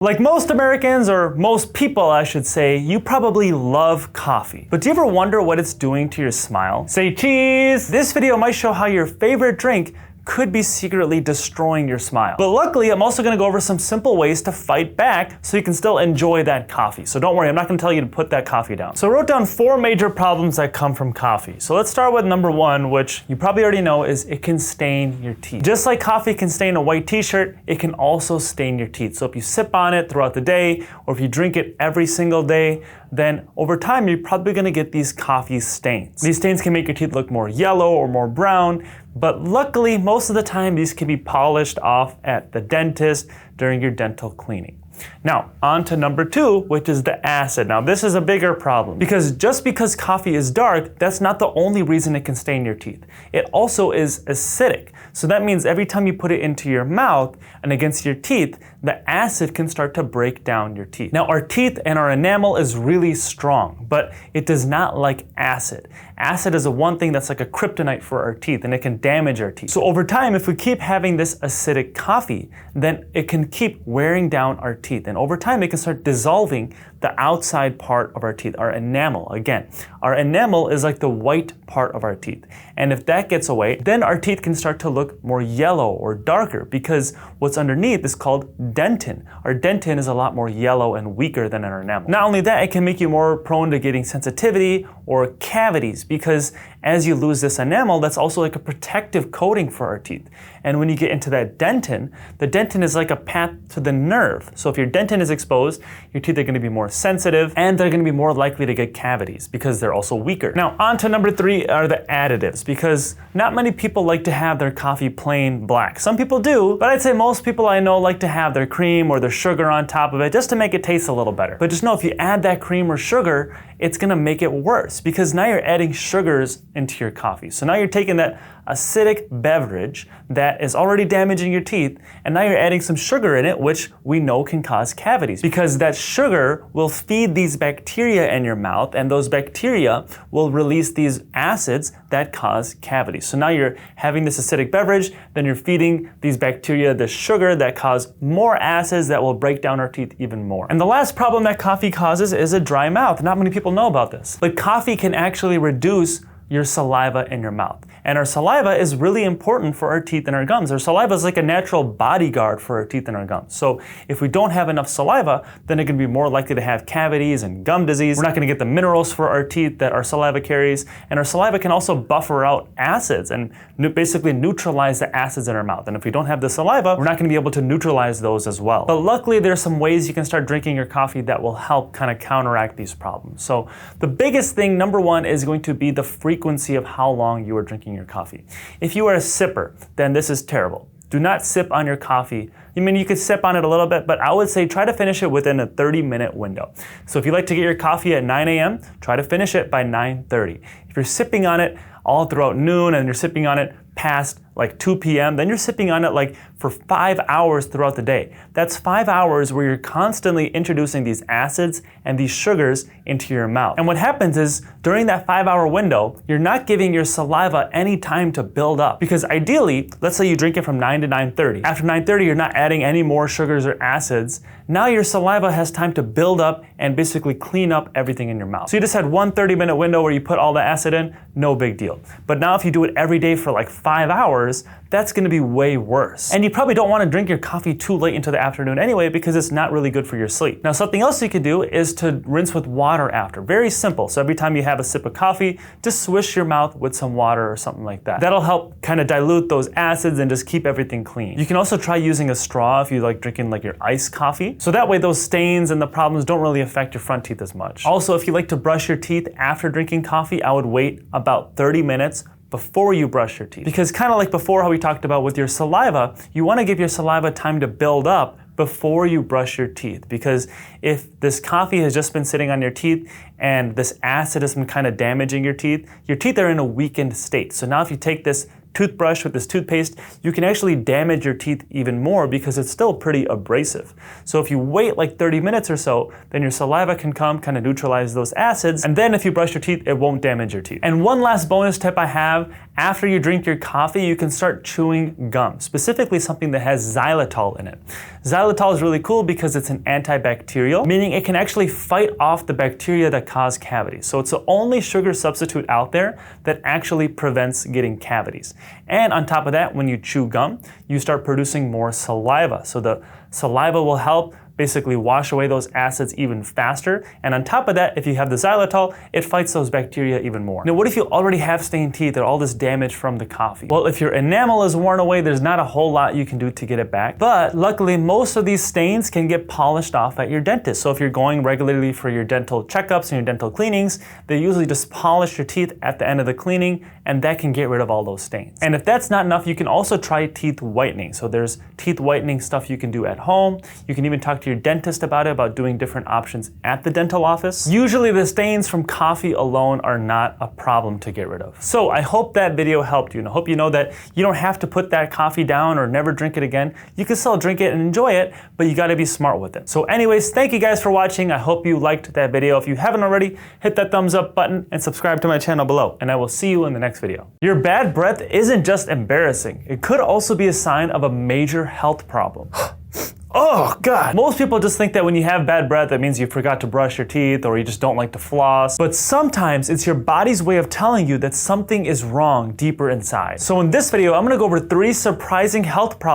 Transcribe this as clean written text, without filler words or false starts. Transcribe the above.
Like most Americans, or most people I should say, you probably love coffee. But do you ever wonder what it's doing to your smile? Say cheese! This video might show how your favorite drink could be secretly destroying your smile. But luckily, I'm also gonna go over some simple ways to fight back so you can still enjoy that coffee. So don't worry, I'm not gonna tell you to put that coffee down. So I wrote down 4 major problems that come from coffee. So let's start with number 1, which you probably already know, is it can stain your teeth. Just like coffee can stain a white t-shirt, it can also stain your teeth. So if you sip on it throughout the day, or if you drink it every single day, then over time you're probably gonna get these coffee stains. These stains can make your teeth look more yellow or more brown, but luckily most of the time these can be polished off at the dentist during your dental cleaning. Now, on to number 2, which is the acid. Now, this is a bigger problem because just because coffee is dark, that's not the only reason it can stain your teeth. It also is acidic. So that means every time you put it into your mouth and against your teeth, the acid can start to break down your teeth. Now, our teeth and our enamel is really strong, but it does not like acid. Acid is the one thing that's like a kryptonite for our teeth, and it can damage our teeth. So over time, if we keep having this acidic coffee, then it can keep wearing down our teeth. And over time, it can start dissolving the outside part of our teeth, our enamel. Again, our enamel is like the white part of our teeth. And if that gets away, then our teeth can start to look more yellow or darker because what's underneath is called dentin. Our dentin is a lot more yellow and weaker than our enamel. Not only that, it can make you more prone to getting sensitivity or cavities because as you lose this enamel, that's also like a protective coating for our teeth. And when you get into that dentin, the dentin is like a path to the nerve. So if your dentin is exposed, your teeth are going to be more sensitive and they're going to be more likely to get cavities because they're also weaker. Now, on to number 3 are the additives, because not many people like to have their coffee plain black. Some people do, but I'd say most people I know like to have their cream or their sugar on top of it just to make it taste a little better. But just know if you add that cream or sugar, it's going to make it worse because now you're adding sugars into your coffee. So now you're taking that acidic beverage that is already damaging your teeth, and now you're adding some sugar in it, which we know can cause cavities because that sugar will feed these bacteria in your mouth, and those bacteria will release these acids that cause cavities. So now you're having this acidic beverage, then you're feeding these bacteria the sugar that cause more acids that will break down our teeth even more. And the last problem that coffee causes is a dry mouth. Not many people know about this, but coffee can actually reduce your saliva in your mouth. And our saliva is really important for our teeth and our gums. Our saliva is like a natural bodyguard for our teeth and our gums. So if we don't have enough saliva, then it can be more likely to have cavities and gum disease. We're not gonna get the minerals for our teeth that our saliva carries. And our saliva can also buffer out acids and basically neutralize the acids in our mouth. And if we don't have the saliva, we're not gonna be able to neutralize those as well. But luckily, there's some ways you can start drinking your coffee that will help kind of counteract these problems. So the biggest thing, number 1, is going to be the frequency of how long you are drinking your coffee. If you are a sipper, then this is terrible. Do not sip on your coffee. I mean, you could sip on it a little bit, but I would say try to finish it within a 30-minute window. So if you like to get your coffee at 9 a.m., try to finish it by 9:30. If you're sipping on it all throughout noon and you're sipping on it past like 2 p.m., then you're sipping on it like for 5 hours throughout the day. That's 5 hours where you're constantly introducing these acids and these sugars into your mouth. And what happens is during that 5-hour window, you're not giving your saliva any time to build up. Because ideally, let's say you drink it from 9 to 9:30. After 9:30, you're not adding any more sugars or acids. Now your saliva has time to build up and basically clean up everything in your mouth. So you just had one 30-minute window where you put all the acid in, no big deal. But now if you do it every day for like 5 hours, that's gonna be way worse. And you probably don't wanna drink your coffee too late into the afternoon anyway because it's not really good for your sleep. Now, something else you could do is to rinse with water after. Very simple. So every time you have a sip of coffee, just swish your mouth with some water or something like that. That'll help kind of dilute those acids and just keep everything clean. You can also try using a straw if you like drinking like your iced coffee. So that way those stains and the problems don't really affect your front teeth as much. Also, if you like to brush your teeth after drinking coffee, I would wait about 30 minutes before you brush your teeth. Because kind of like before how we talked about with your saliva, you want to give your saliva time to build up before you brush your teeth. Because if this coffee has just been sitting on your teeth and this acid has been kind of damaging your teeth are in a weakened state. So now if you take this toothbrush with this toothpaste, you can actually damage your teeth even more because it's still pretty abrasive. So if you wait like 30 minutes or so, then your saliva can come, kind of neutralize those acids, and then if you brush your teeth, it won't damage your teeth. And one last bonus tip I have, after you drink your coffee, you can start chewing gum, specifically something that has xylitol in it. Xylitol is really cool because it's an antibacterial, meaning it can actually fight off the bacteria that cause cavities. So it's the only sugar substitute out there that actually prevents getting cavities. And on top of that, when you chew gum, you start producing more saliva. So the saliva will help basically wash away those acids even faster. And on top of that, if you have the xylitol, it fights those bacteria even more. Now, what if you already have stained teeth or all this damage from the coffee? Well, if your enamel is worn away, there's not a whole lot you can do to get it back. But luckily, most of these stains can get polished off at your dentist. So if you're going regularly for your dental checkups and your dental cleanings, they usually just polish your teeth at the end of the cleaning, and that can get rid of all those stains. And if that's not enough, you can also try teeth whitening. So there's teeth whitening stuff you can do at home. You can even talk to your dentist about it, about doing different options at the dental office. Usually the stains from coffee alone are not a problem to get rid of. So I hope that video helped you, and I hope you know that you don't have to put that coffee down or never drink it again. You can still drink it and enjoy it, but you gotta be smart with it. So anyways, thank you guys for watching. I hope you liked that video. If you haven't already, hit that thumbs up button and subscribe to my channel below, and I will see you in the next video. Your bad breath isn't just embarrassing. It could also be a sign of a major health problem. Oh God. Most people just think that when you have bad breath, that means you forgot to brush your teeth or you just don't like to floss. But sometimes it's your body's way of telling you that something is wrong deeper inside. So in this video, I'm gonna go over 3 surprising health problems